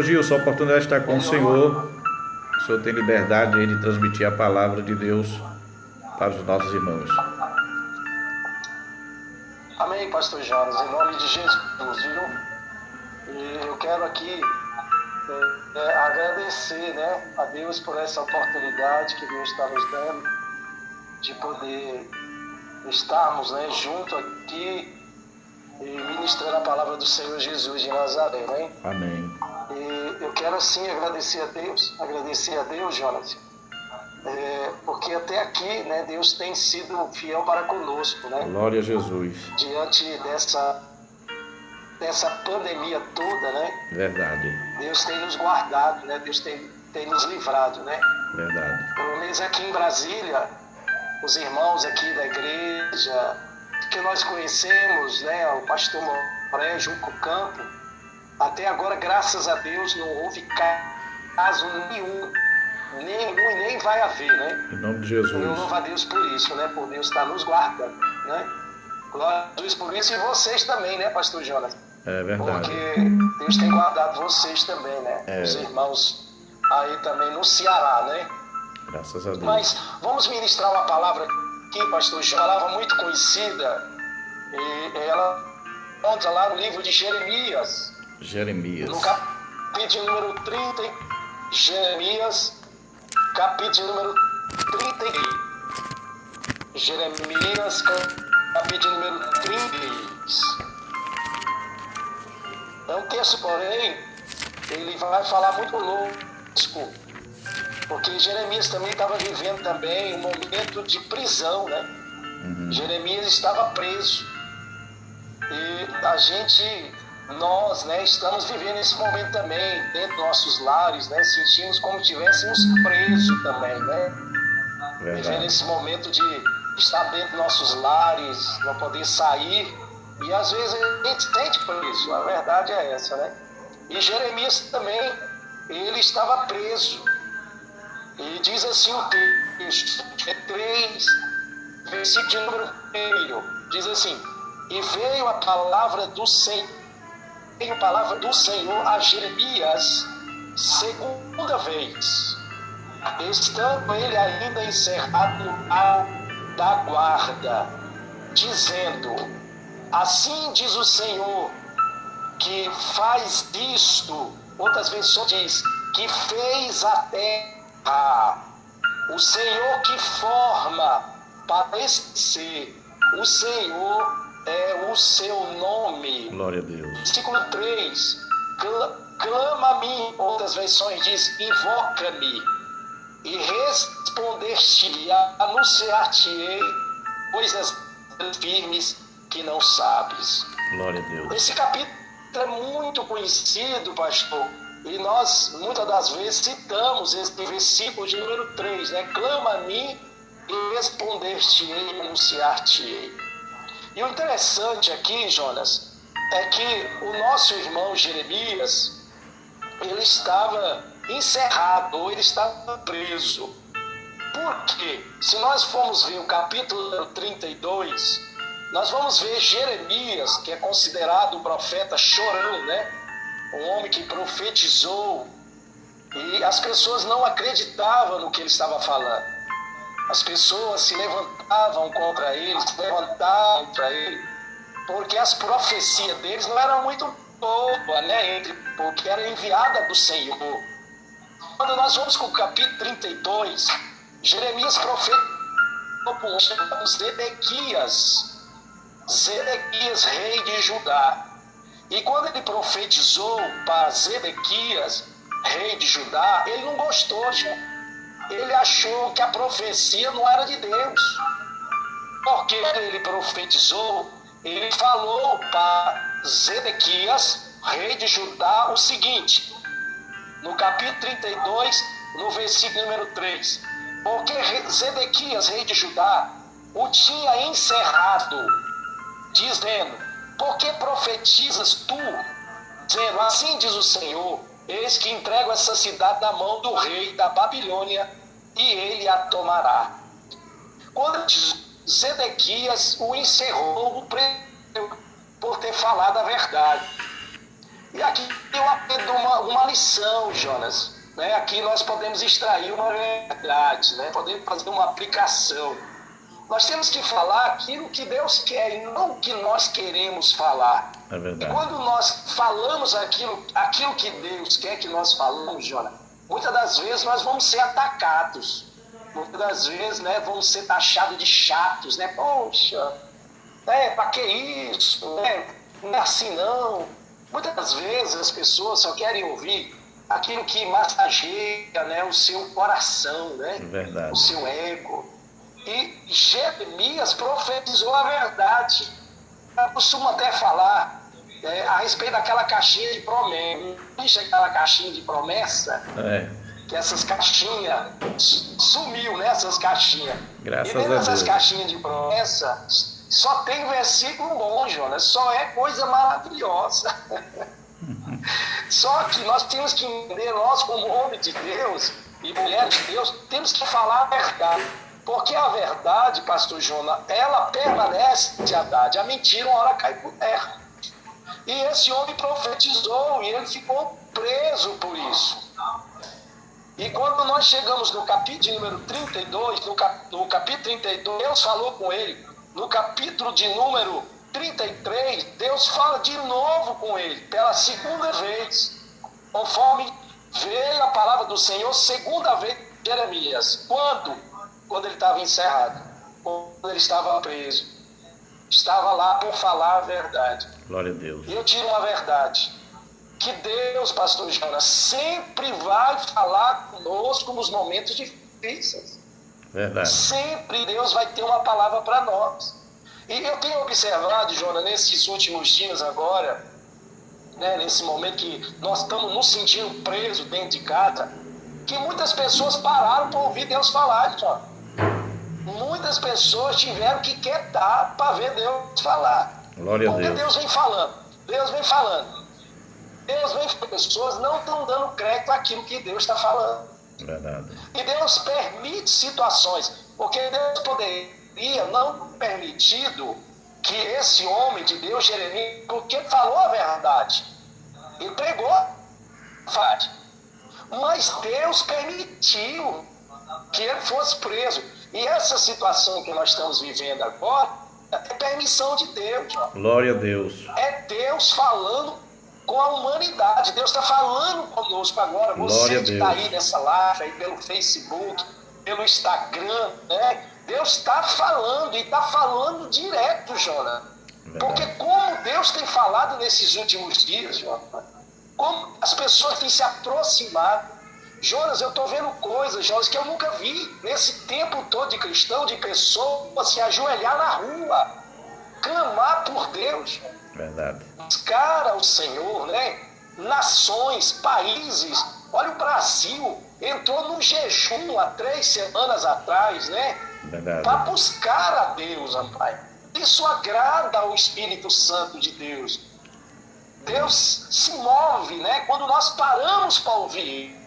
Gilson, a oportunidade de estar com o Senhor. O Senhor tem liberdade aí de transmitir a palavra de Deus para os nossos irmãos. Amém, pastor Jonas, em nome de Jesus, viu? E eu quero aqui agradecer, a Deus por essa oportunidade que Deus está nos dando de poder estarmos, junto aqui e ministrando a palavra do Senhor Jesus de Nazaré, né? Amém. E eu quero assim agradecer a Deus, Jonas, porque até aqui, Deus tem sido fiel para conosco, Glória a Jesus. Diante dessa pandemia toda, Verdade. Deus tem nos guardado, Deus tem nos livrado, Verdade. Pelo menos aqui em Brasília, os irmãos aqui da igreja, que nós conhecemos, o pastor Moré, Junco Campo, até agora, graças a Deus, não houve caso nenhum e nem vai haver, Em nome de Jesus. Eu louvo a Deus por isso, por Deus estar nos guardando, Glória a Deus por isso e vocês também, pastor Jonas? É verdade. Porque Deus tem guardado vocês também, Os irmãos aí também no Ceará, Graças a Deus. Mas vamos ministrar uma palavra aqui, pastor Jonas, uma palavra muito conhecida, e ela encontra lá no livro de Jeremias. No capítulo número 30, Jeremias, capítulo número 30. Jeremias, capítulo número 30. É um texto, porém, ele vai falar muito conosco, porque Jeremias também estava vivendo também um momento de prisão, Jeremias estava preso. E nós, estamos vivendo esse momento também, dentro dos nossos lares, sentimos como se estivéssemos presos também, Vivendo esse momento de estar dentro dos nossos lares, não poder sair, e às vezes a gente se sente preso, a verdade é essa, E Jeremias também, ele estava preso, e diz assim o texto, 3, versículo de número 1, diz assim: e veio a palavra do Senhor a Jeremias segunda vez, estando ele ainda encerrado no pau da guarda, dizendo: assim diz o Senhor, que faz isto. Outras versões diz que fez a terra, o Senhor que forma para esquecer, o Senhor é o seu nome. Glória a Deus. Versículo 3, clama a mim. Outras versões diz: invoca-me e responder-te-ei, anunciar-te-ei coisas firmes que não sabes. Glória a Deus. Esse capítulo é muito conhecido, pastor, e nós muitas das vezes citamos esse versículo de número 3, clama a mim e responder-te-ei, anunciar-te-ei. E o interessante aqui, Jonas, é que o nosso irmão Jeremias, ele estava encerrado, ou ele estava preso. Por quê? Se nós formos ver o capítulo 32, nós vamos ver Jeremias, que é considerado um profeta chorão, um homem que profetizou, e as pessoas não acreditavam no que ele estava falando. As pessoas se levantavam contra ele, porque as profecias deles não eram muito boas, porque era enviada do Senhor. Quando nós vamos com o capítulo 32, Jeremias profetizou por Zedequias, rei de Judá. E quando ele profetizou para Zedequias, rei de Judá, ele não gostou, ele achou que a profecia não era de Deus. Porque ele profetizou, ele falou para Zedequias, rei de Judá, o seguinte, no capítulo 32, no versículo número 3, porque Zedequias, rei de Judá, o tinha encerrado, dizendo: por que profetizas tu, dizendo: assim diz o Senhor, eis que entrego essa cidade na mão do rei da Babilônia, e ele a tomará. Quando Zedequias o encerrou, o prendeu por ter falado a verdade. E aqui eu aprendo uma lição, Jonas. Né? Aqui nós podemos extrair uma verdade, né? Podemos fazer uma aplicação. Nós temos que falar aquilo que Deus quer e não o que nós queremos falar. É verdade. E quando nós falamos aquilo que Deus quer que nós falamos, Jonas, muitas das vezes nós vamos ser atacados. Muitas das vezes, né, vamos ser taxados de chatos, né? Poxa, para que isso? Não é assim não. Muitas das vezes as pessoas só querem ouvir aquilo que massageia, né, o seu coração, né? Verdade. O seu ego. E Jeremias profetizou a verdade. Eu costumo até falar a respeito daquela caixinha de promessa. Existe aquela caixinha de promessa? Que essas caixinhas sumiu, né? Essas caixinhas. Graças e dentro a Deus. dessas caixinhas de promessa só tem versículo bom, Jonas. Só é coisa maravilhosa. Só que nós temos que entender, nós como homem de Deus e mulher de Deus, temos que falar a verdade. Porque a verdade, pastor Jonas, ela permanece de verdade. A mentira uma hora cai por terra. E esse homem profetizou e ele ficou preso por isso. E quando nós chegamos no capítulo número 32, no capítulo 32, Deus falou com ele. No capítulo de número 33, Deus fala de novo com ele, pela segunda vez. Conforme veio a palavra do Senhor, segunda vez, Jeremias. Quando ele estava encerrado, quando ele estava preso. Estava lá por falar a verdade. Glória a Deus. E eu tiro uma verdade. Que Deus, pastor Jonas, sempre vai falar conosco nos momentos difíceis. Verdade. Sempre Deus vai ter uma palavra para nós. E eu tenho observado, Jonas, nesses últimos dias agora, né, nesse momento que nós estamos nos sentindo presos dentro de casa, que muitas pessoas pararam para ouvir Deus falar, Jonas. Muitas pessoas tiveram que quietar para ver Deus falar. Glória a Deus. Porque Deus vem falando. Deus vem falando. Deus vem falando. Pessoas não estão dando crédito àquilo que Deus está falando. Verdade. E Deus permite situações. Porque Deus poderia não permitido que esse homem de Deus, Jeremias, porque falou a verdade. Ele pregou a verdade. Mas Deus permitiu que ele fosse preso. E essa situação que nós estamos vivendo agora é permissão de Deus. Glória a Deus. É Deus falando com a humanidade. Deus está falando conosco agora. Você que está aí nessa live, aí pelo Facebook, pelo Instagram, né? Deus está falando e está falando direto, Jonas. Porque como Deus tem falado nesses últimos dias, Jonas, como as pessoas têm se aproximado. Jonas, eu estou vendo coisas, Jonas, que eu nunca vi nesse tempo todo de cristão, de pessoas se ajoelhar na rua, clamar por Deus. Verdade. Buscar ao Senhor, né? Nações, países. Olha, o Brasil entrou num jejum há 3 semanas atrás, né? Verdade. Para buscar a Deus, Pai. Isso agrada ao Espírito Santo de Deus. Deus se move, né? Quando nós paramos para ouvir.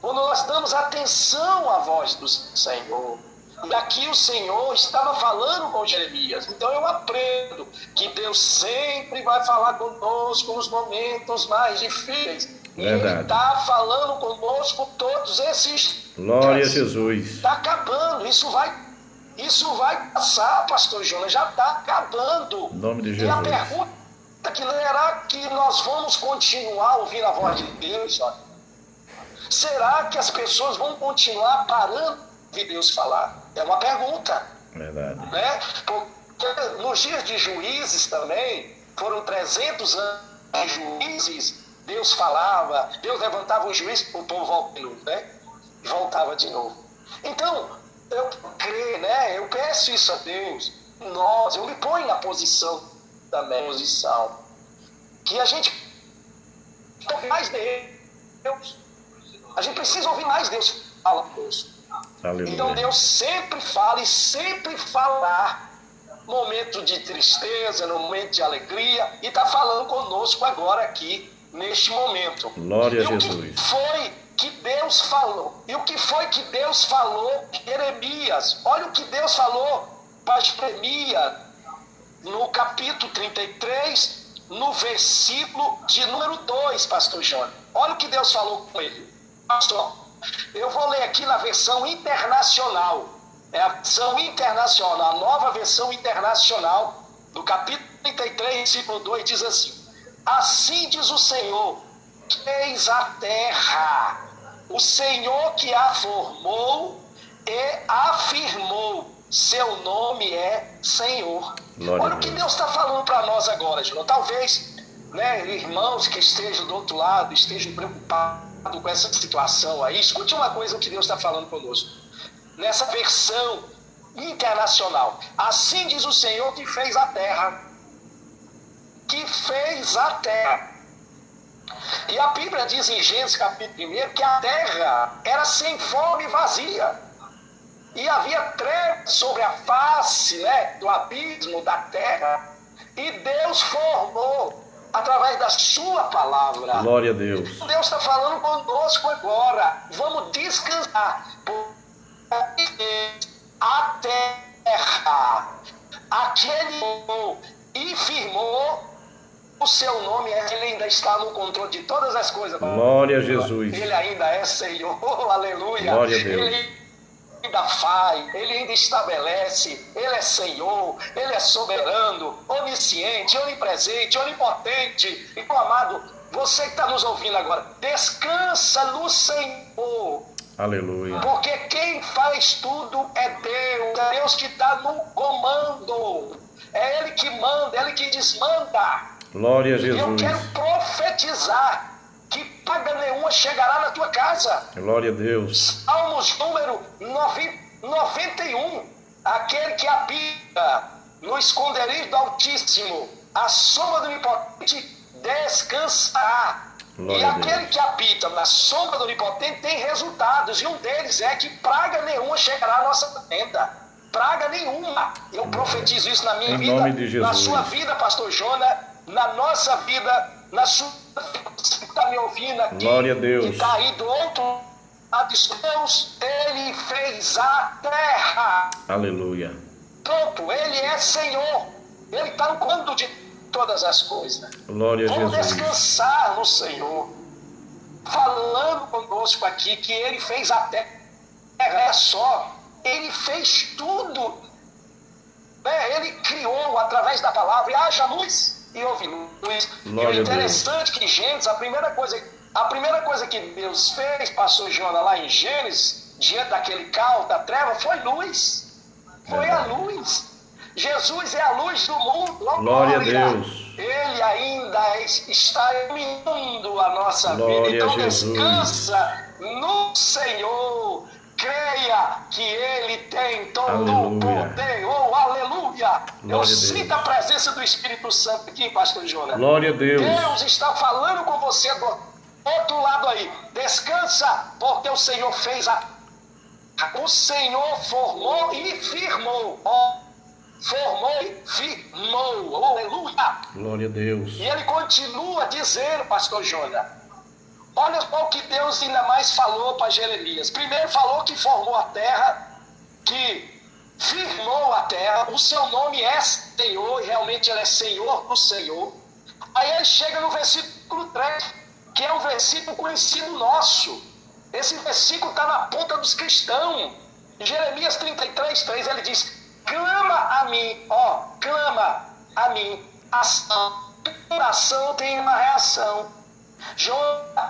Quando nós damos atenção à voz do Senhor. E aqui o Senhor estava falando com Jeremias. Então eu aprendo que Deus sempre vai falar conosco nos momentos mais difíceis. E Ele está falando conosco todos esses... Glória a Jesus. Está acabando. Isso vai passar, pastor Jonas. Já está acabando. Em nome de Jesus. E a pergunta que será que nós vamos continuar ouvindo a voz de Deus? Olha? Será que as pessoas vão continuar parando de Deus falar? É uma pergunta. Verdade. Né? Porque nos dias de Juízes também, foram 300 anos de Juízes, Deus falava, Deus levantava um juiz, o povo voltava de novo, né? Voltava de novo. Então, eu creio, né? Eu peço isso a Deus. Eu me ponho na posição também, que a gente ouve mais Deus. A gente precisa ouvir mais Deus fala conosco. Então Deus sempre fala e sempre falará. Momento de tristeza, no momento de alegria, e está falando conosco agora aqui, neste momento. Glória a Jesus. O que foi que Deus falou? E o que foi que Deus falou? Jeremias, olha o que Deus falou para Jeremias no capítulo 33, no versículo de número 2, pastor Jonas. Olha o que Deus falou com ele. Pastor, eu vou ler aqui na versão internacional. É a versão internacional, a nova versão internacional do capítulo 33, versículo 2, diz assim: assim diz o Senhor, que fez a terra, o Senhor que a formou e afirmou, seu nome é Senhor. Olha o que Deus está falando para nós agora, João. Talvez, né, irmãos que estejam do outro lado, estejam preocupados com essa situação aí. Escute uma coisa que Deus está falando conosco. Nessa versão internacional. Assim diz o Senhor que fez a terra. Que fez a terra. E a Bíblia diz em Gênesis capítulo 1 que a terra era sem forma e vazia. E havia trevas sobre a face, né, do abismo da terra. E Deus formou através da sua palavra. Glória a Deus. Deus está falando conosco agora. Vamos descansar. A terra, aquele e firmou o seu nome, ele ainda está no controle de todas as coisas. Glória a Jesus. Ele ainda é Senhor, aleluia. Glória a Deus. Ele ainda faz, ele ainda estabelece, ele é Senhor, ele é soberano, onisciente, onipresente, onipotente. Então, amado, você que está nos ouvindo agora, descansa no Senhor. Aleluia. Porque quem faz tudo é Deus que está no comando. É Ele que manda, é Ele que desmanda. Glória a Jesus. Eu quero profetizar que praga nenhuma chegará na tua casa. Glória a Deus. Salmos número 91. Aquele que habita no esconderijo do Altíssimo, a sombra do Onipotente descansará. Glória e aquele que habita na sombra do Onipotente tem resultados, e um deles é que praga nenhuma chegará à nossa tenda. Praga nenhuma. Eu profetizo isso na minha em vida, nome de Jesus. na sua vida, pastor Jonas, na nossa vida, na sua vida. Você que está me ouvindo aqui, glória a Deus. que está aí do outro lado, Deus, Ele fez a terra. Aleluia. Pronto, Ele é Senhor. Ele está no comando de todas as coisas. Glória a Vamos Jesus. descansar no Senhor. Falando conosco aqui que Ele fez a terra. É só. Ele fez tudo. Ele criou através da palavra. E haja luz e houve luz. Glória e o interessante é que Gênesis, a primeira coisa que Deus fez, pastor Jonas, lá em Gênesis, diante daquele caos, da treva, foi luz. Foi a luz. Jesus é a luz do mundo. Glória a Deus. Ele ainda está iluminando a nossa glória vida. Então Jesus. Descansa no Senhor. Creia que Ele tem todo o poder. Oh, aleluia. Eu sinto a presença do Espírito Santo aqui, pastor Jonas. Glória a Deus. Deus está falando com você do outro lado aí. Descansa, porque o Senhor fez o Senhor formou e firmou. Formou e firmou. Aleluia. Glória a Deus. E ele continua dizendo, pastor Jonas, olha só o que Deus ainda mais falou para Jeremias. Primeiro falou que formou a terra, que firmou a terra. O seu nome é Senhor, e realmente ele é Senhor do Senhor. Aí ele chega no versículo 3, que é um versículo conhecido nosso. Esse versículo está na ponta dos cristãos. Em Jeremias 33, 3, ele diz: clama a mim, clama a mim. A oração tem uma reação.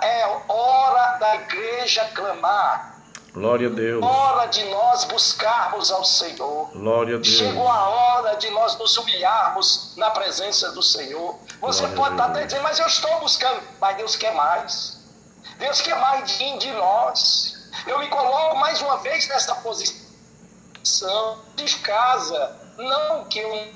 É hora da igreja clamar. Glória a Deus. Hora de nós buscarmos ao Senhor. Glória a Deus. Chegou a hora de nós nos humilharmos na presença do Senhor. Você glória pode estar até dizendo, mas eu estou buscando. Mas Deus quer mais. Deus quer mais de nós. Eu me coloco mais uma vez nessa posição de casa. Não que eu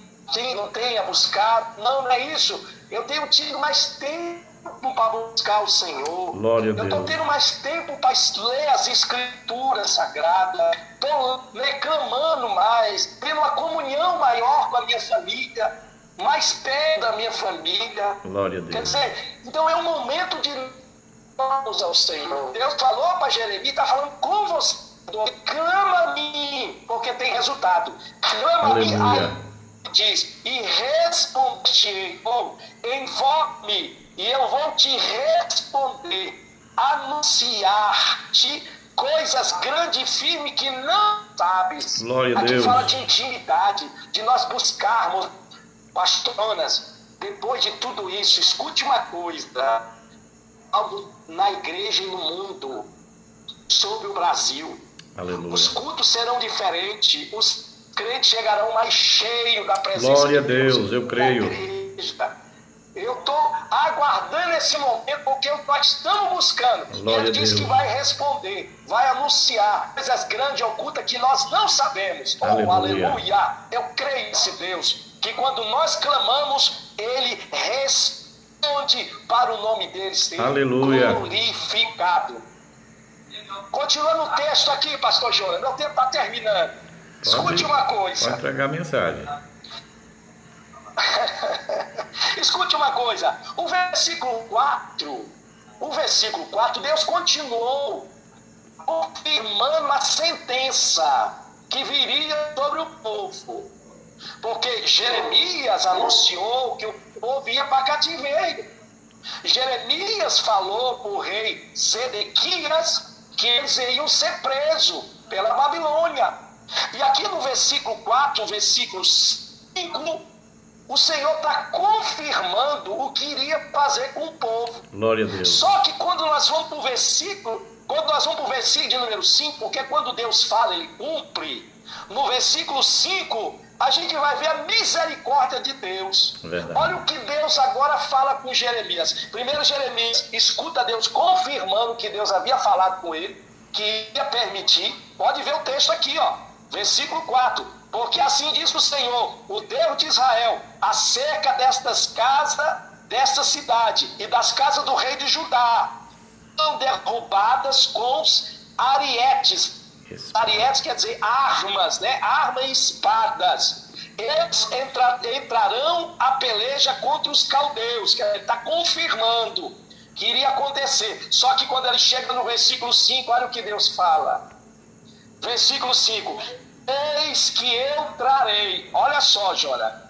não tenha buscado. Não é isso. Eu tenho tido mais tempo para buscar o Senhor. Glória a Deus. Eu estou tendo mais tempo para ler as Escrituras Sagradas. Estou clamando mais, tendo uma comunhão maior com a minha família, mais perto da minha família. Glória a Deus. Quer dizer, então é um momento de nós ao Senhor. Deus falou para Jeremias, está falando com você. Clama a mim, porque tem resultado. Clama a mim. diz, e respondi, ou invoque-me, e eu vou te responder, anunciar-te coisas grandes e firmes que não sabes. Glória a Aqui Deus. fala de intimidade, de nós buscarmos, pastoras, depois de tudo isso, escute uma coisa, algo na igreja e no mundo, sobre o Brasil. Aleluia. Os cultos serão diferentes, os crentes chegarão mais cheios da presença Glória a de Deus. Deus, eu creio. Eu estou aguardando esse momento, porque nós estamos buscando. Glória Ele a diz Deus. que vai responder, vai anunciar coisas grandes e ocultas que nós não sabemos. Aleluia. Oh, aleluia! Eu creio nesse Deus, que quando nós clamamos, Ele responde para o nome dele ser Aleluia. glorificado. Continuando o texto aqui, pastor Jonas, meu tempo está terminando. Escute uma coisa. Pode entregar a mensagem. Escute uma coisa, o versículo 4, Deus continuou confirmando a sentença que viria sobre o povo, porque Jeremias anunciou que o povo ia para cativeiro. Jeremias falou para o rei Zedequias que eles iam ser presos pela Babilônia. E aqui no versículo 4, versículo 5, o Senhor está confirmando o que iria fazer com o povo. Glória a Deus. Só que quando nós vamos para o versículo, de número 5, porque quando Deus fala, Ele cumpre. No versículo 5, a gente vai ver a misericórdia de Deus. Verdade. Olha o que Deus agora fala com Jeremias. Primeiro Jeremias escuta Deus confirmando que Deus havia falado com ele, que ia permitir. Pode ver o texto aqui, ó. Versículo 4. Porque assim diz o Senhor, o Deus de Israel, acerca destas casas, desta cidade e das casas do rei de Judá, são derrubadas com os arietes. Arietes quer dizer armas, né? Armas e espadas. Eles entrarão a peleja contra os caldeus, que ele está confirmando que iria acontecer. Só que quando ele chega no versículo 5, olha o que Deus fala. Versículo 5. Eis que eu trarei. Olha só, Jora.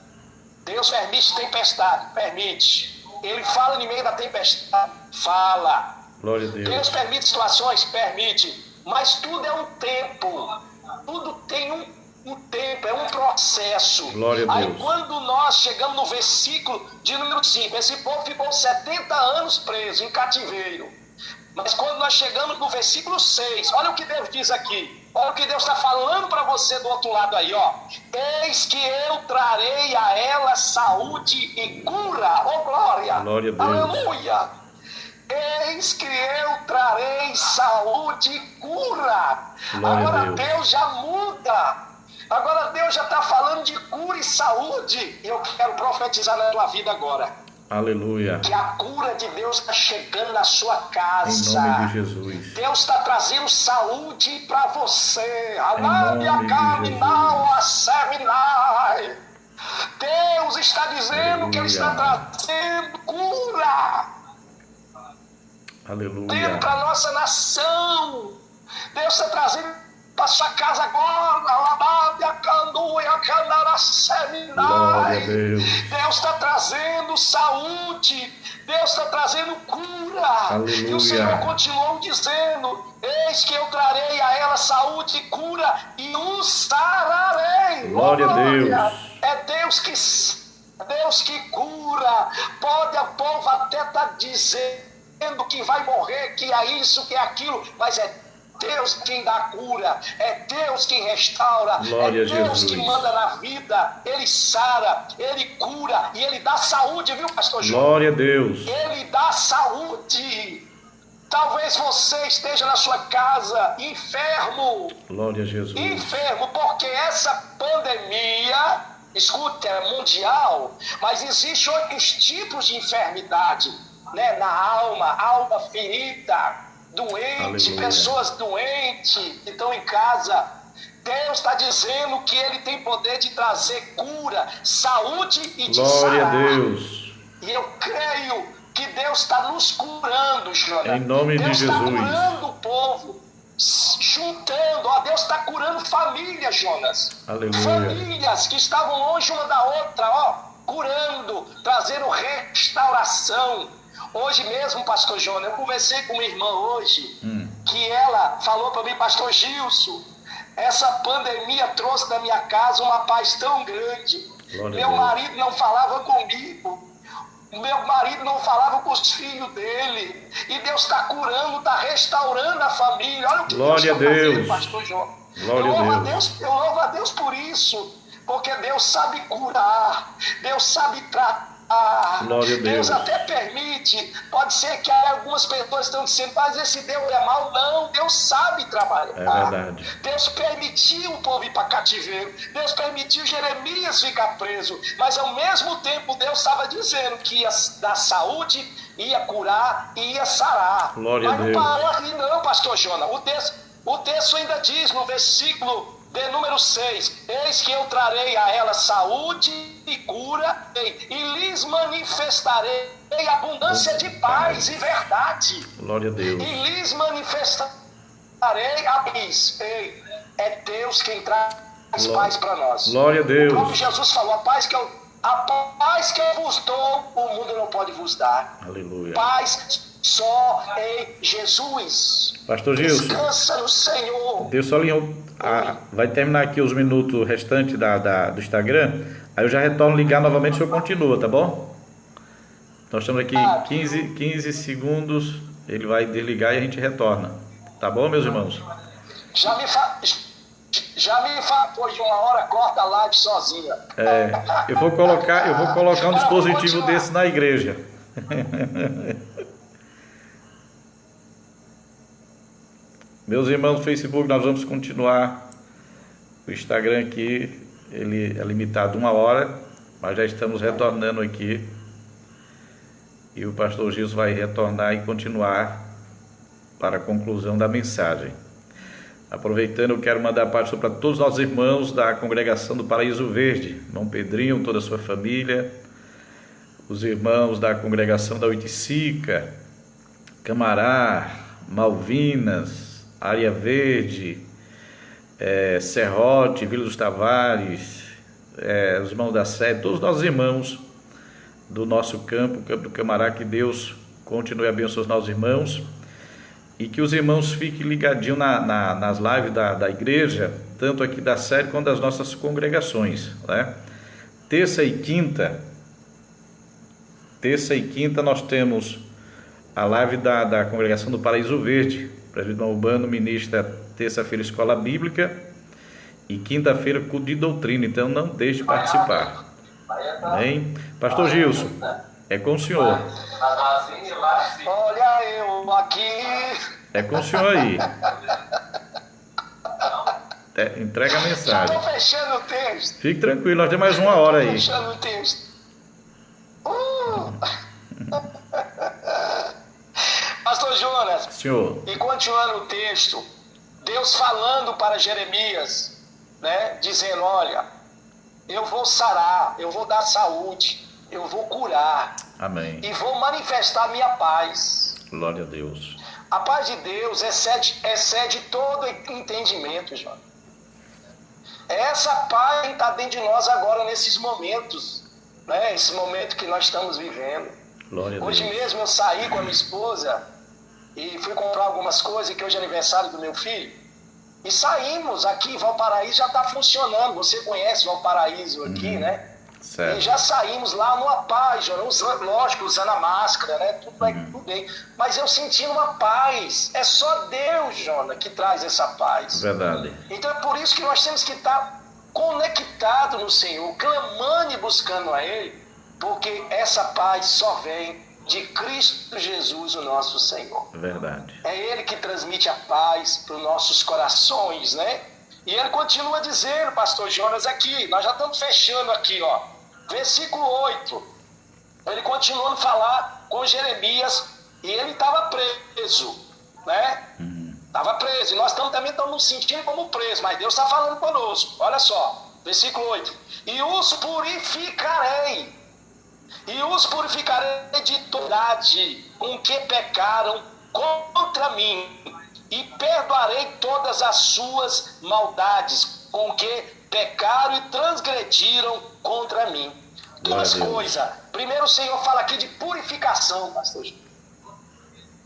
Deus permite tempestade, permite. Ele fala no meio da tempestade, fala. Glória a Deus. Deus permite situações, permite. Mas tudo é um tempo. Tudo tem um tempo, é um processo. Glória a Deus. Aí quando nós chegamos no versículo de número 5, esse povo ficou 70 anos preso em cativeiro. Mas quando nós chegamos no versículo 6, olha o que Deus diz aqui. Olha o que Deus está falando para você do outro lado aí, ó. Eis que eu trarei a ela saúde e cura. Oh, glória! Glória a Deus. Aleluia! Eis que eu trarei saúde e cura. Glória a Agora Deus. Deus já muda. Agora Deus já está falando de cura e saúde. E eu quero profetizar na tua vida agora. Aleluia. Que a cura de Deus está chegando na sua casa. Em nome de Jesus. Deus está trazendo saúde para você. Em nome de Deus está dizendo que Ele está trazendo cura. Aleluia. Para a nossa nação. Deus está trazendo para sua casa agora. Glória a Deus. Deus está trazendo saúde. Deus está trazendo cura. Aleluia. E o Senhor continuou dizendo: eis que eu trarei a ela saúde e cura e o sararei. Glória a Deus. É Deus que cura. Pode o povo até estar dizendo que vai morrer, que é isso, que é aquilo, mas é Deus quem dá cura, é Deus quem restaura, Glória é Deus Jesus. que manda na vida. Ele sara, Ele cura e Ele dá saúde, viu, pastor João? Glória a Deus. Ele dá saúde. Talvez você esteja na sua casa enfermo, Glória a Jesus. enfermo, porque essa pandemia, escuta, é mundial, mas existem outros tipos de enfermidade, né? Na alma ferida, doente, Aleluia. pessoas doentes que estão em casa. Deus está dizendo que Ele tem poder de trazer cura, saúde e de Glória a sarar. Deus. E eu creio que Deus está nos curando, Jonathan. Em nome de Deus está Jesus. curando o povo, juntando, ó, Deus Deus está curando famílias, Jonas. Aleluia. Famílias que estavam longe uma da outra, ó, curando, trazendo restauração. Hoje mesmo, pastor Jonas, eu conversei com uma irmã hoje, que ela falou para mim, pastor Gilson, essa pandemia trouxe na minha casa uma paz tão grande. Meu marido não falava comigo. Meu marido não falava com os filhos dele. E Deus está curando, está restaurando a família. Olha o que Glória Deus está Deus. fazendo, pastor João. Glória a Deus. Eu louvo a Deus por isso. Porque Deus sabe curar. Deus sabe tratar. Glória a Deus. Deus até permite. Pode ser que algumas pessoas estão dizendo, mas esse Deus é mau. Não, Deus sabe trabalhar. É verdade. Deus permitiu o povo ir para cativeiro. Deus permitiu Jeremias ficar preso. Mas ao mesmo tempo Deus estava dizendo que ia dar saúde, ia curar e ia sarar. Glória a Deus. Mas não parou aqui não, pastor Jonas. O texto ainda diz no versículo de número 6, eis que eu trarei a ela saúde e cura, e lhes manifestarei abundância de paz e verdade. Glória a Deus. E lhes manifestarei a paz. É Deus quem traz paz para nós. Glória a Deus. O próprio Jesus falou, a paz que eu vos dou, o mundo não pode vos dar. Aleluia. Paz só em Jesus. Pastor Gilson, Descansa no Senhor. Deus só alinhou. Vai terminar aqui os minutos restantes do Instagram. Aí eu já retorno ligar novamente, o senhor continua, tá bom? Nós estamos aqui 15 segundos. Ele vai desligar e a gente retorna. Tá bom, meus irmãos? Já me fala, depois de uma hora, corta a live sozinha. Eu vou colocar um dispositivo desse na igreja. Meus irmãos do Facebook, nós vamos continuar. O Instagram aqui, ele é limitado a 1 hora, mas já estamos retornando aqui. E o pastor Gilson vai retornar e continuar para a conclusão da mensagem. Aproveitando, eu quero mandar paz para todos os nossos irmãos da congregação do Paraíso Verde, irmão Pedrinho, toda a sua família, os irmãos da congregação da Oiticica, Camará, Malvinas, Área Verde, Serrote, Vila dos Tavares, os irmãos da Sede, todos os nossos irmãos do nosso campo do Camará, que Deus continue abençoando os nossos irmãos e que os irmãos fiquem ligadinhos nas lives da igreja, tanto aqui da Sede quanto das nossas congregações, né? Terça e quinta nós temos a live da congregação do Paraíso Verde. O presbítero Urbano ministra terça-feira escola bíblica e quinta-feira culto de doutrina, então não deixe de participar. Amém? Pastor Gilson, é com o senhor. Olha eu aqui. É com o senhor aí. Entrega a Já mensagem. estou fechando o texto. Fique tranquilo, nós temos mais 1 hora aí. Fechando o texto. Pastor Jonas, Senhor. e continuando o texto, Deus falando para Jeremias, né, dizendo, olha, eu vou sarar, eu vou dar saúde, eu vou curar. Amém. E vou manifestar a minha paz. Glória a Deus. A paz de Deus excede todo entendimento, João. Essa paz que está dentro de nós agora nesses momentos, né? Esse momento que nós estamos vivendo. Glória a Deus. Hoje mesmo eu saí com a minha esposa e fui comprar algumas coisas, que hoje é aniversário do meu filho. E saímos aqui, Valparaíso já está funcionando. Você conhece Valparaíso aqui, né? Certo. E já saímos lá numa paz, Jonas, lógico, usando a máscara, né? Tudo bem. Mas eu senti uma paz. É só Deus, Jonas, que traz essa paz. Verdade. Então é por isso que nós temos que estar conectados no Senhor, clamando e buscando a Ele, porque essa paz só vem de Cristo Jesus, o nosso Senhor. Verdade. É Ele que transmite a paz para os nossos corações, né? E ele continua dizendo, pastor Jonas, aqui, nós já estamos fechando aqui, ó, versículo 8. Ele continuando a falar com Jeremias, e ele estava preso, né? Estava preso, e nós também estamos nos sentindo como presos, mas Deus está falando conosco. Olha só, versículo 8. E os purificarei de toldade com que pecaram contra mim, e perdoarei todas as suas maldades, com que pecaram e transgrediram contra mim. Duas coisas. Primeiro, o Senhor fala aqui de purificação, pastor.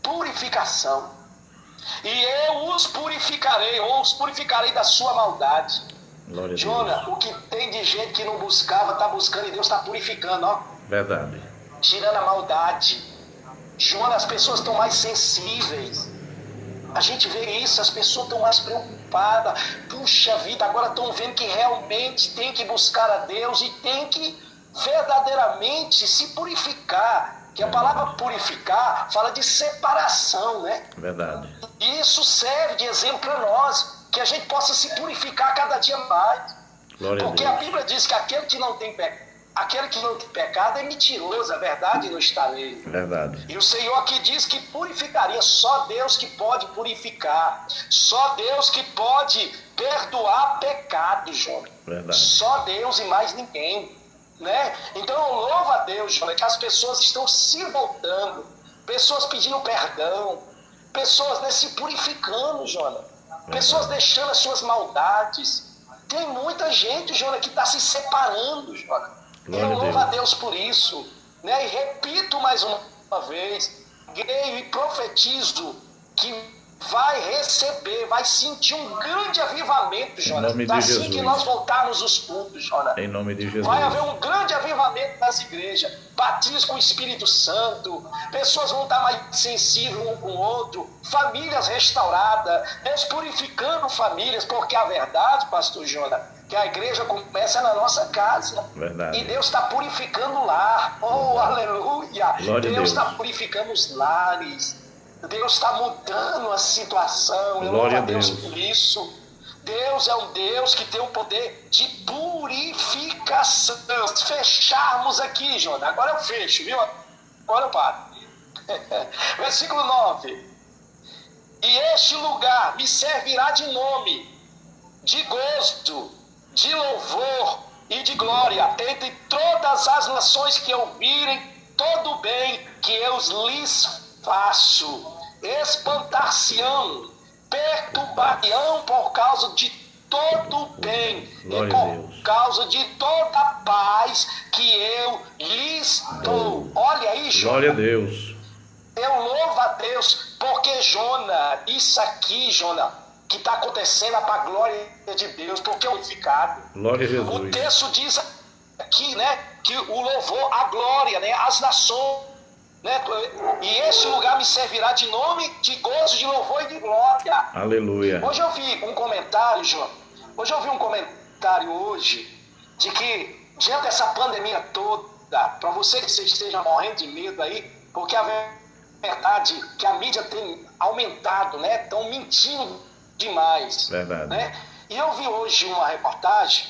Purificação. E eu os purificarei, ou os purificarei da sua maldade. Jona, o que tem de gente que não buscava, está buscando, e Deus está purificando, ó. Verdade. Tirando a maldade. Jona, as pessoas estão mais sensíveis. A gente vê isso, as pessoas estão mais preocupadas. Puxa vida, agora estão vendo que realmente tem que buscar a Deus e tem que verdadeiramente se purificar. Que a palavra purificar fala de separação, né? Verdade. E isso serve de exemplo para nós, que a gente possa se purificar cada dia mais. Glória porque a Bíblia diz que aquele que não tem pecado é mentiroso, a verdade não está nele. Verdade. E o Senhor aqui diz que purificaria, só Deus que pode purificar, só Deus que pode perdoar pecados, João. Verdade. Só Deus e mais ninguém, né? Então eu louvo a Deus, João, que as pessoas estão se voltando, pessoas pedindo perdão, pessoas se purificando, João, pessoas deixando as suas maldades. Tem muita gente, João, que está se separando, João. Eu louvo a Deus por isso, né? E repito mais uma vez, creio e profetizo que vai receber, vai sentir um grande avivamento, Jonas. Assim que nós voltarmos os cultos, Jonas. Em nome de Jesus. Vai haver um grande avivamento nas igrejas, batismo com o Espírito Santo, pessoas vão estar mais sensíveis um com o outro, famílias restauradas, Deus purificando famílias, porque a verdade, pastor Jonas, que a igreja começa na nossa casa. Verdade. E Deus está purificando o lar. Oh, aleluia! Deus está purificando os lares. Deus está mudando a situação. Eu louvo a Deus por isso. Deus é um Deus que tem o poder de purificação. Se fecharmos aqui, Jonas, agora eu fecho, viu? Agora eu paro. Versículo 9. E este lugar me servirá de nome, de gozo, de louvor e de glória entre todas as nações que ouvirem todo o bem que eu lhes faço. Espantar-se-ão, perturbar-se-ão por causa de todo o bem Glória e por causa de toda a paz que eu lhes dou. Olha aí, Jonas. Glória a Deus. Eu louvo a Deus, porque Jonas, isso aqui, Jonas, que está acontecendo é para a glória de Deus, porque é unificado. Glória a Jesus. O texto diz aqui, né, que o louvor, a glória, né, as nações, né, e esse lugar me servirá de nome, de gozo, de louvor e de glória. Aleluia. Hoje eu vi um comentário, João, de que diante dessa pandemia toda, para você que esteja morrendo de medo aí, porque a verdade é que a mídia tem aumentado, né, estão mentindo demais. Verdade. Né? E eu vi hoje uma reportagem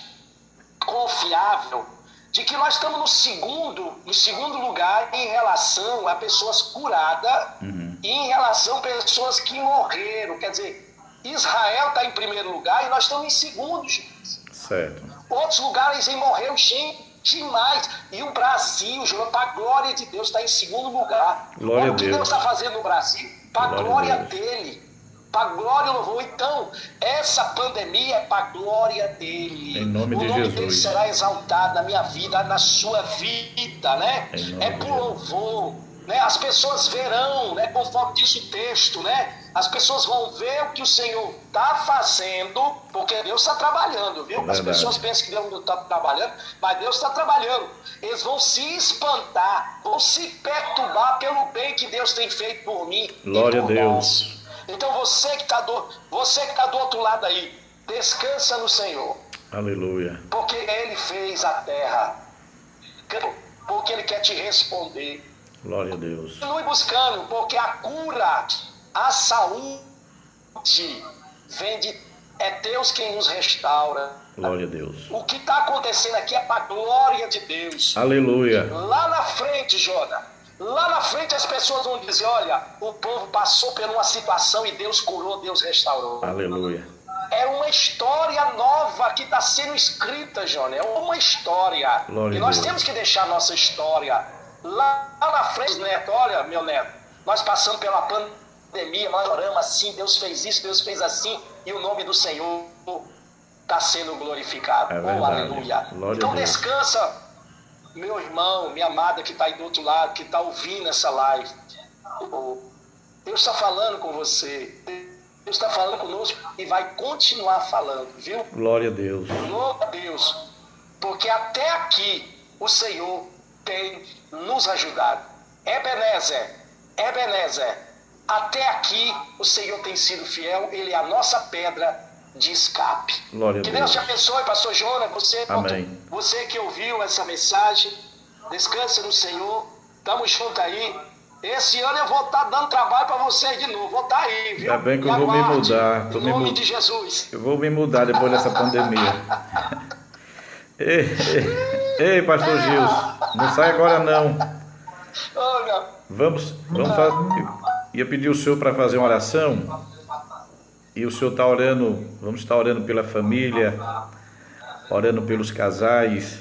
confiável de que nós estamos no segundo lugar em relação a pessoas curadas e em relação a pessoas que morreram. Quer dizer, Israel está em primeiro lugar e nós estamos em segundo. Certo. Outros lugares morreram demais. E o Brasil, para a glória de Deus, está em segundo lugar. Glória Olha o que Deus está fazendo no Brasil, para a glória dele. Para a glória e louvor. Então, essa pandemia é para a glória dele. Em nome de Jesus. O nome dele será exaltado na minha vida, na sua vida, né? É por louvor, né? As pessoas verão, né? Conforme diz o texto, né? As pessoas vão ver o que o Senhor está fazendo, porque Deus está trabalhando, viu? As pessoas pensam que Deus não está trabalhando, mas Deus está trabalhando. Eles vão se espantar, vão se perturbar pelo bem que Deus tem feito por mim. Glória a Deus. Nós. Então você que está do outro lado aí, descansa no Senhor. Aleluia. Porque Ele fez a terra. Porque Ele quer te responder. Glória a Deus. Continue buscando, porque a cura, a saúde, é Deus quem nos restaura. Glória a Deus. O que está acontecendo aqui é para a glória de Deus. Aleluia. Lá na frente, Jonas. Lá na frente as pessoas vão dizer, olha, o povo passou por uma situação e Deus curou, Deus restaurou. Aleluia. É uma história nova que está sendo escrita, Jonas. É uma história. Glória e nós a Deus. temos que deixar a nossa história. Lá na frente, neto, olha, meu neto, nós passamos pela pandemia, nós oramos assim, Deus fez isso, Deus fez assim, e o nome do Senhor está sendo glorificado. Oh, aleluia. Glória então descansa, meu irmão, minha amada que está aí do outro lado, que está ouvindo essa live. Deus está falando com você. Deus está falando conosco e vai continuar falando, viu? Glória a Deus. Glória a Deus. Porque até aqui o Senhor tem nos ajudado. Ebenezer, até aqui o Senhor tem sido fiel, Ele é a nossa pedra de escape. Glória a Que Deus. Deus te abençoe, pastor Jonas, Amém. você que ouviu essa mensagem, descansa no Senhor, tamo junto aí. Esse ano eu vou estar dando trabalho para vocês de novo, vou estar aí, viu? Ainda bem que eu vou me mudar. Em nome de Jesus. Eu vou me mudar depois dessa pandemia. Ei, pastor Gilson, não sai agora não. Olha. Vamos fazer. Ia pedir o senhor para fazer uma oração. E o senhor está orando, vamos estar orando pela família, orando pelos casais,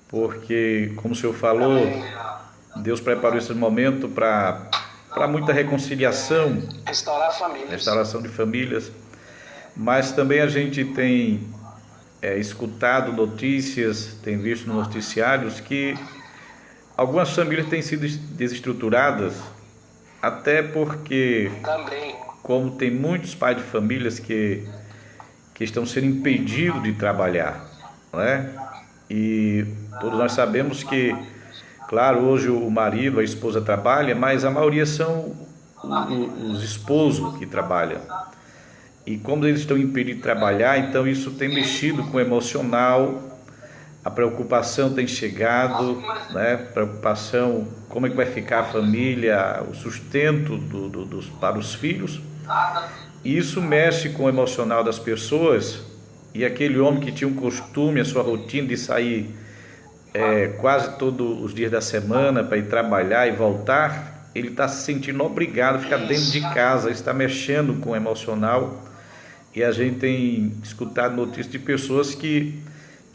porque, como o senhor falou, Deus preparou esse momento para muita reconciliação, restaurar famílias, restauração de famílias, mas também a gente tem escutado notícias, tem visto nos noticiários que algumas famílias têm sido desestruturadas, até porque, como tem muitos pais de famílias que estão sendo impedidos de trabalhar, né? E todos nós sabemos que, claro, hoje o marido, a esposa trabalha, mas a maioria são os esposos que trabalham. E como eles estão impedidos de trabalhar, então isso tem mexido com o emocional, a preocupação tem chegado, né? Preocupação, como é que vai ficar a família, o sustento para os filhos. E isso mexe com o emocional das pessoas, e aquele homem que tinha um costume, a sua rotina de sair quase todos os dias da semana para ir trabalhar e voltar, ele está se sentindo obrigado a ficar dentro de casa, está mexendo com o emocional. E a gente tem escutado notícias de pessoas que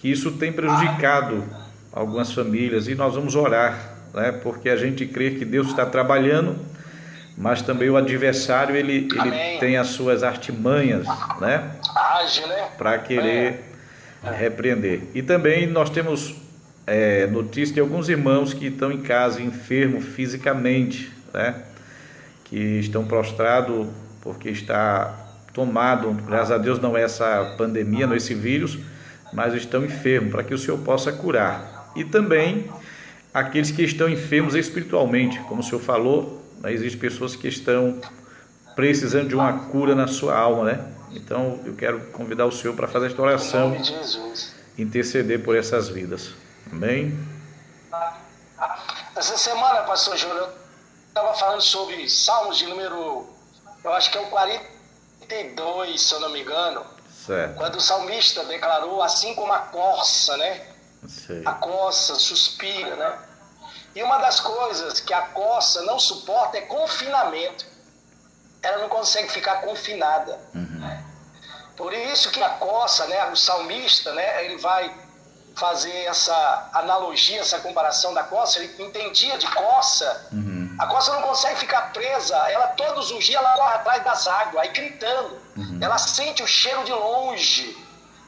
isso tem prejudicado algumas famílias, e nós vamos orar, né? Porque a gente crê que Deus está trabalhando, mas também o adversário ele tem as suas artimanhas, né? Para querer repreender. E também nós temos notícia de alguns irmãos que estão em casa enfermos fisicamente, né? Que estão prostrados porque está tomado, graças a Deus não é essa pandemia, não é esse vírus, mas estão enfermos, para que o Senhor possa curar. E também aqueles que estão enfermos espiritualmente, como o Senhor falou, né? Existem pessoas que estão precisando de uma cura na sua alma, né? Então eu quero convidar o Senhor para fazer esta oração, interceder por essas vidas. Amém? Essa semana, pastor Júlio, eu estava falando sobre Salmos de número, eu acho que é o 42, se eu não me engano. Certo. Quando o salmista declarou, assim como a corça, né? Sei. A corça suspira, né? E uma das coisas que a corça não suporta é confinamento. Ela não consegue ficar confinada. Por isso que a corça, né? O salmista, né? Ele vai fazer essa analogia, essa comparação da corça. Ele entendia de corça. A corça não consegue ficar presa. Ela todos os dias ela corre atrás das águas, aí gritando. Ela sente o cheiro de longe.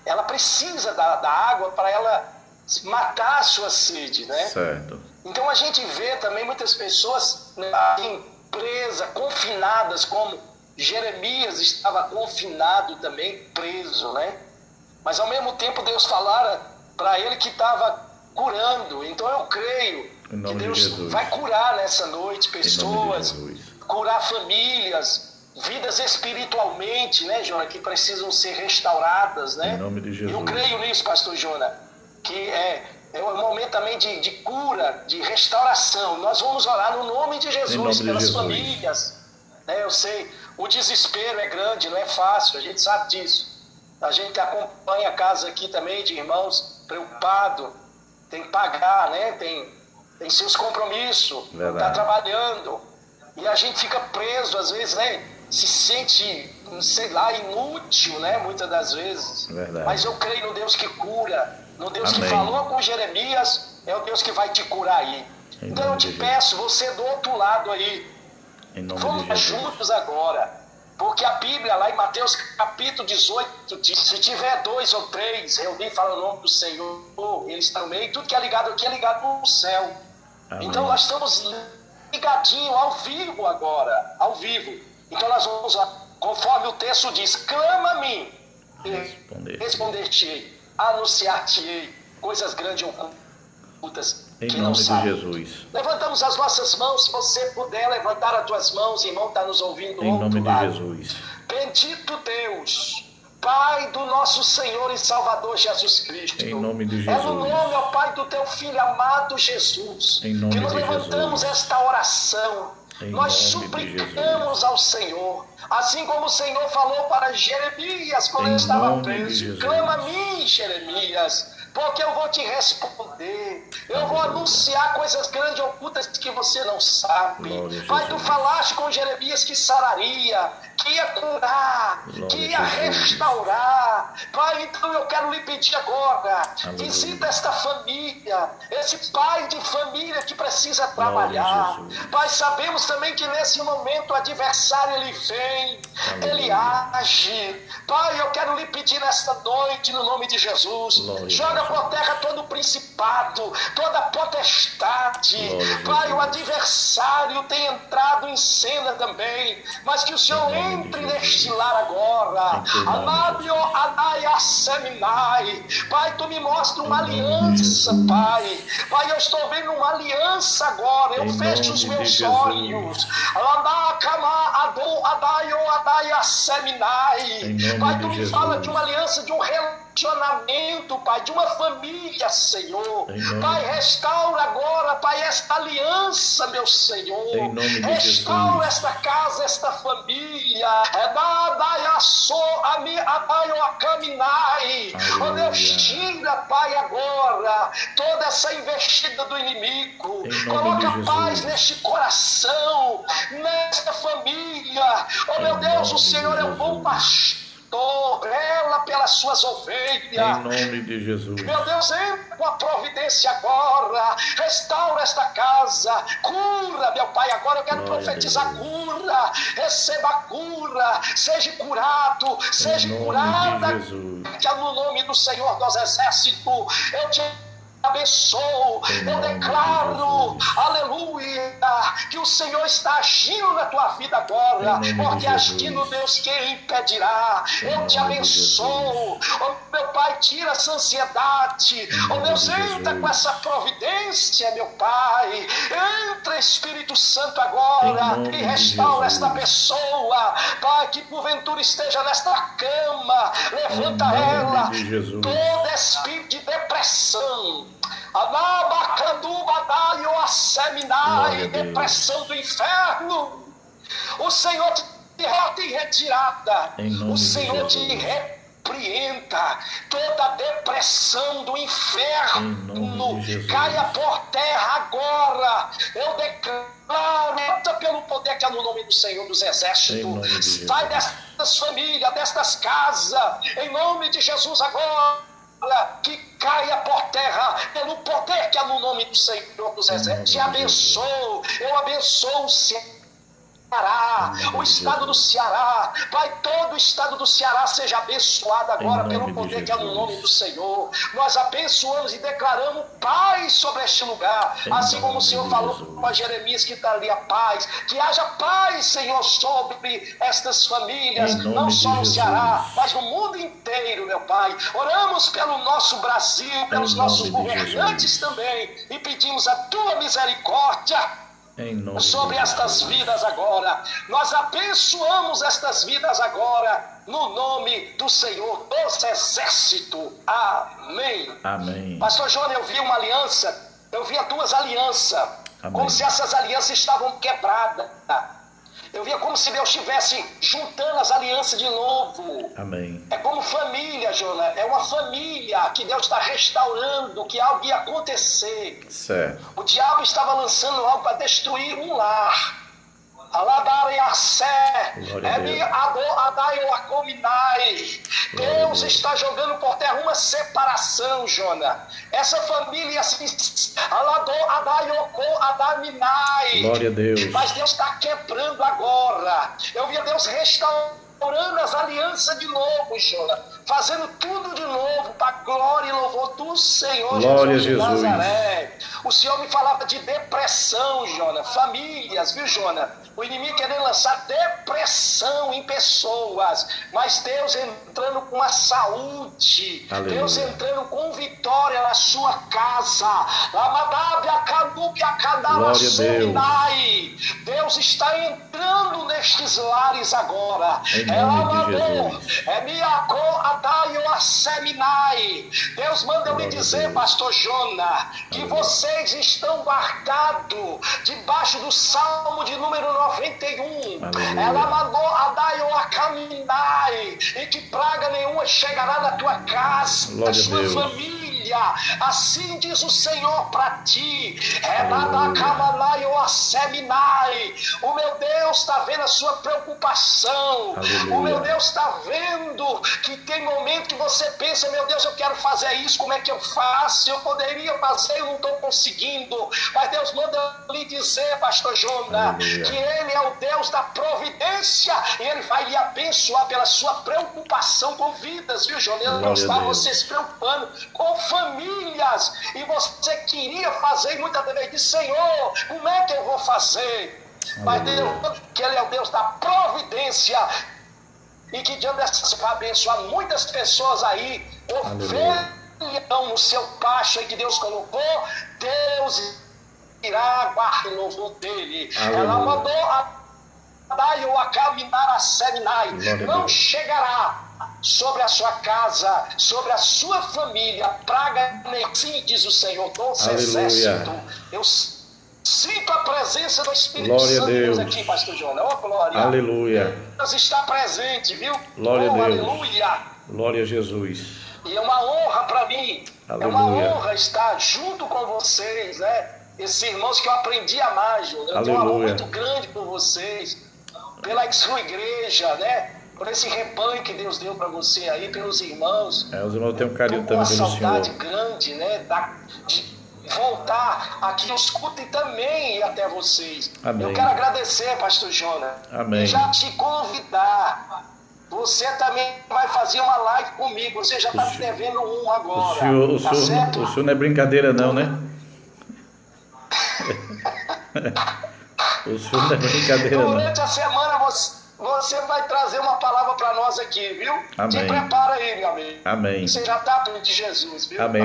Ela precisa da água para ela matar a sua sede, né? Certo. Então a gente vê também muitas pessoas, né, presas, confinadas, como Jeremias estava confinado também, preso, né? Mas ao mesmo tempo Deus falara para ele que estava curando. Então eu creio que Deus vai curar nessa noite pessoas, curar famílias, vidas espiritualmente, né, Jona, que precisam ser restauradas, né? Em nome de Jesus. Eu creio nisso, pastor Jona, que é um momento também de cura, de restauração. Nós vamos orar no nome de Jesus, pelas famílias. Eu sei, o desespero é grande, não é fácil, a gente sabe disso. A gente acompanha a casa aqui também de irmãos preocupados, tem que pagar, né? Tem seus compromissos, está trabalhando. E a gente fica preso, às vezes, né? Se sente, sei lá, inútil, né? Muitas das vezes. Verdade. Mas eu creio no Deus que cura, no Deus Amém. que falou com Jeremias, é o Deus que vai te curar aí. Então eu te peço, você do outro lado aí, Em nome de Vamos Jesus. juntos agora. Porque a Bíblia, lá em Mateus capítulo 18, diz: se tiver 2 ou 3, reunir para o nome do Senhor, Ele está no meio. Tudo que é ligado aqui é ligado no céu. Amém. Então nós estamos ligadinhos ao vivo agora. Ao vivo. Então nós vamos lá. Conforme o texto diz: clama a mim, responder-te-ei, anunciar-te-ei coisas grandes e ocultas Em que nome não de sabe. Jesus. Levantamos as nossas mãos. Se você puder levantar as tuas mãos, irmão, está nos ouvindo do Em outro nome de lado. Jesus. Bendito Deus, Pai do nosso Senhor e Salvador Jesus Cristo. Em nome de É no Jesus. nome, ó Pai, do teu Filho amado Jesus, Em nome que nós de levantamos Jesus. esta oração. Em Nós nome de suplicamos Jesus. ao Senhor, assim como o Senhor falou para Jeremias quando Em ele estava nome de preso: Jesus. clama a mim, Jeremias, porque eu vou te responder. Eu vou Aleluia. anunciar coisas grandes e ocultas que você não sabe. Glória a Pai, tu Jesus. falaste com Jeremias que sararia, que ia curar, Glória que ia a Jesus. restaurar. Pai, então eu quero lhe pedir agora, Aleluia. visita esta família, esse pai de família que precisa Glória a trabalhar. Jesus. Pai, sabemos também que nesse momento o adversário ele vem, Aleluia. ele age. Pai, eu quero lhe pedir nesta noite, no nome de Jesus, Glória a joga Jesus. por terra todo o principado, toda a potestade. Glória a Pai, o Jesus. adversário tem entrado em cena também, mas que o Senhor Em nome de entre Jesus. neste lar agora. Em teu nome, Anábio, Jesus. Anaia, Seminai. Pai, tu me mostra uma Em nome de aliança, Jesus. Pai. Pai, eu estou vendo uma aliança agora. Eu Em fecho os nome de meus Jesus. olhos. Lanakama, Ado, Adaio, Adaia, Seminai. Em nome Pai, de tu me Jesus. fala de uma aliança, de um relacionamento, Pai, de uma família, Senhor. Em nome Pai, de- restaura agora, Pai, esta aliança, meu Senhor. Em nome de Restaura Jesus. esta casa, esta família. Oh Deus, tira, Pai, agora toda essa investida do inimigo. Em nome Coloca de Jesus. paz neste coração, nesta família. Oh meu Em Deus, o nome de Senhor é um bom Jesus. pastor. Ela pelas suas Em ovelhas. nome de Jesus. Meu Deus, entra com a providência agora. Restaura esta casa. Cura, meu Pai. Agora eu quero Glória a profetizar Deus. cura. Receba a cura. Seja curado. Seja Em curada. nome de Jesus. Que no nome do Senhor dos Exércitos, eu te abençoo, Em eu nome de declaro, Jesus. aleluia, que o Senhor está agindo na tua vida agora, Em nome de porque Jesus. agindo, Deus, quem impedirá? Em Eu te nome de abençoo, oh, meu Pai, tira essa ansiedade, Em oh nome Deus, de entra Jesus. com essa providência, meu Pai, entra, Espírito Santo, Em agora nome e de restaura Jesus. esta pessoa, Pai, que porventura esteja nesta cama, levanta Em nome ela, de Jesus. todo espírito de depressão, Anabacanduba Glória a Seminai, Deus. depressão do inferno, o Senhor te derrota em retirada, Em nome o de Senhor te Jesus. repreenda, toda a depressão do Em inferno nome de Jesus. caia por terra agora. Eu declaro, entra pelo poder que é no nome do Senhor dos Em Exércitos. nome de Jesus. Sai destas famílias, destas casas, em nome de Jesus agora. Que caia por terra pelo poder que é no nome do Senhor dos Em Exércitos. Te nome de Jesus. abençoo, eu abençoo o Ceará, Em nome o de estado do Jesus. Ceará, Pai, todo o estado do Ceará seja abençoado agora Em pelo nome de poder que é no Jesus. nome do Senhor. Nós abençoamos e declaramos paz sobre este lugar, Em assim como o nome Senhor de falou Jesus. para Jeremias que está ali a paz, que haja paz, Senhor, sobre estas famílias, Em nome não de só no Jesus. Ceará, mas no mundo inteiro, meu Pai. Oramos pelo nosso Brasil, pelos Em nossos nome de governantes Jesus. também, e pedimos a tua misericórdia Em nome sobre de estas Jesus. vidas agora. Nós abençoamos estas vidas agora, no nome do Senhor dos Exércitos. Amém. Amém. Pastor Jônio, eu vi uma aliança, eu via duas alianças, Amém. como se essas alianças estavam quebradas. Eu via como se Deus estivesse juntando as alianças de novo. Amém. É como família, Jonas. É uma família que Deus está restaurando, que algo ia acontecer. Certo. O diabo estava lançando algo para destruir um lar. Glória a Deus. Deus está jogando por terra uma separação, Jona. Essa família assim, glória a Deus. Mas Deus está quebrando agora. Eu vi Deus restaurando as alianças de novo, Jona. Fazendo tudo de novo para a glória e louvor do Senhor Jesus de Nazaré. O Senhor me falava de depressão, Jona. Famílias, viu, Jona? O inimigo querendo lançar depressão em pessoas, mas Deus entrando com a saúde, aleluia. Deus entrando com vitória na sua casa. Deus está entrando nestes lares agora. Deus manda eu lhe dizer, pastor Jona, que vocês estão marcados debaixo do Salmo de número 91. Ela mandou a dar a caminhar, e que praga nenhuma chegará na tua casa, na sua família. Assim diz o Senhor para ti. O meu Deus está vendo a sua preocupação. Aleluia. O meu Deus está vendo que tem momento que você pensa, meu Deus, eu quero fazer isso, como é que eu faço? Eu poderia fazer, eu não estou conseguindo. Mas Deus manda lhe dizer, pastor Jona, aleluia, que Ele é o Deus da providência, e Ele vai lhe abençoar pela sua preocupação com vidas, viu, Jona? Ele não está você se preocupando com famílias, e você queria fazer, e muitas vezes diz, Senhor, como é que eu vou fazer? Mas Deus, que Ele é o Deus da providência, e que diante dessas vai abençoar muitas pessoas aí, ovelhão no seu pasto aí que Deus colocou, Deus irá guardar o louvor dele. Aleluia. Ela mandou a caminhar a Seminai, não chegará sobre a sua casa, sobre a sua família, praga nem, sim, diz o Senhor dos exércitos. Eu sinto a presença do Espírito Santo de Deus aqui, pastor Jona. Oh, glória. Aleluia. Deus está presente, viu? Glória a Deus. Aleluia. Glória a Jesus. E é uma honra para mim. Aleluia. É uma honra estar junto com vocês, né? Esses irmãos que eu aprendi a amar, Jona. Eu tenho um amor muito grande por vocês, pela sua igreja, né? Por esse rebanho que Deus deu para você aí, pelos irmãos. Os irmãos têm um carinho também pelo Senhor. Uma saudade grande, né? De voltar aqui, eu escuto e também ir até vocês. Amém. Eu quero agradecer, pastor Jona. Amém. E já te convidar. Você também vai fazer uma live comigo. Você já está me devendo um agora. O senhor não é brincadeira não, né? O senhor não é brincadeira não. Durante a semana você vai trazer uma palavra para nós aqui, viu? Amém. Te prepara aí, meu amigo. Amém. Você já está de Jesus, viu? Amém.